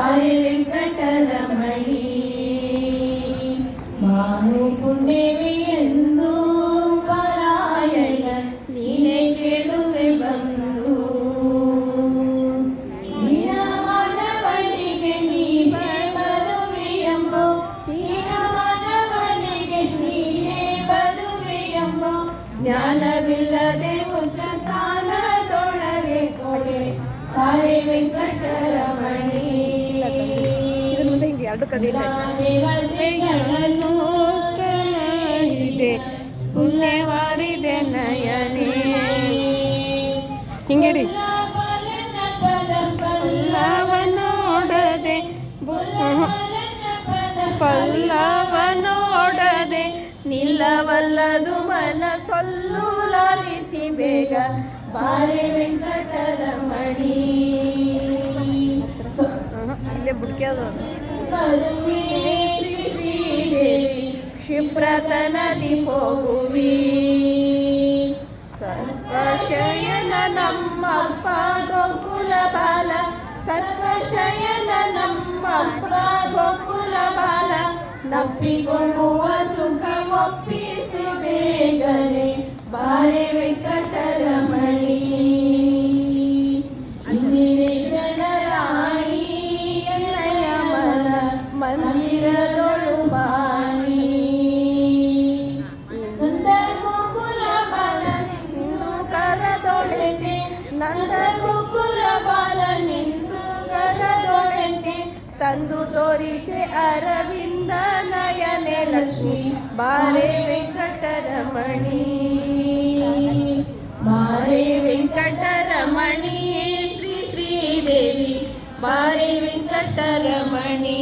ಬಾರೆ ವೆಂಕಟರಮಣಿ. ಮಾನು ಪುಣ್ಯವೇ ಎಂದು ಪರಾಯಣ ನೀನೆ ಕೇಳುವೆ ಬಂದು. ನಿನ್ನ ಮನವನಿಗೆ ನೀನೇ ಬರುವೆಯೆಂಬೋ, ನಿನ್ನ ಮನವನಿಗೆ ನೀನೇ ಬರುವೆಯೆಂಬೋ ಜ್ಞಾನವಿಲ್ಲದೆ ಉಚ್ಚ ಸ್ಥಾನದೊಳಗೆ ಕೊಡೆ ಬಾರೆ ವೆಂಕಟರಮಣಿ. ದೇವತೆಗಳನ್ನು ಕಣಹಿದೆ ಪುಣ್ಯವಾರಿದೆ ನಯನೇ. ಹಿಂಗೇಡಿ ಪಲ್ಲವನೋಡದೆ ಪಲ್ಲವನೋಡದೆ ನಿಲ್ಲವಲ್ಲದು ಮನಸೊಲ್ಲು ಲಾಲಿಸಿ ಬೇಗ ಬಾರೆ ವೆಂಕಟರಮಣಿ. ಇಲ್ಲೇ ಬುಡ್ಕ್ಯಾದ ಶ್ರೀದೇವಿ ಕ್ಷಿಪ್ರತನದಿ ಹೋಗುವಿ. ಸರ್ವಶಯನ ನಮ್ಮಪ್ಪ ಗೋಕುಲ ಬಾಲ, ಸರ್ವಶಯನ ನಮ್ಮಪ್ಪ ಗೋಕುಲ ಬಾಲ, ನಪ್ಪಿಕೊಳ್ಳುವ ಸುಖ ಒಪ್ಪಿಸಿ ಬೇಗನೆ ಬಾರೆ ವೆಂಕಟರಮಣಿ. ಇಂದಿರೇಶನ ರಾಣಿ ಎನ್ನಯ ಮನ ಮಂದಿರದೊಳು ಬಾಣಿ. ನಂದ ಗೋಕುಲ ಬಾಲ ನಿಂದು ಕರದೊಳೆತೆ, ನಂದ ಗೋಕುಲ ಬಾಲ ನಿಂದು ಕರದೊಳೆತೆ, ತಂದು ತೋರಿಸೆ ಅರವಿಂದ ನಯನೆ ಲಕ್ಷ್ಮಿ ಬಾರೆ ವೆಂಕಟರಮಣಿ. ಬಾರೆ ವೆಂಕಟರಮಣಿ ಶ್ರೀ ಶ್ರೀದೇವಿ ಬಾರೆ ವೆಂಕಟರಮಣಿ.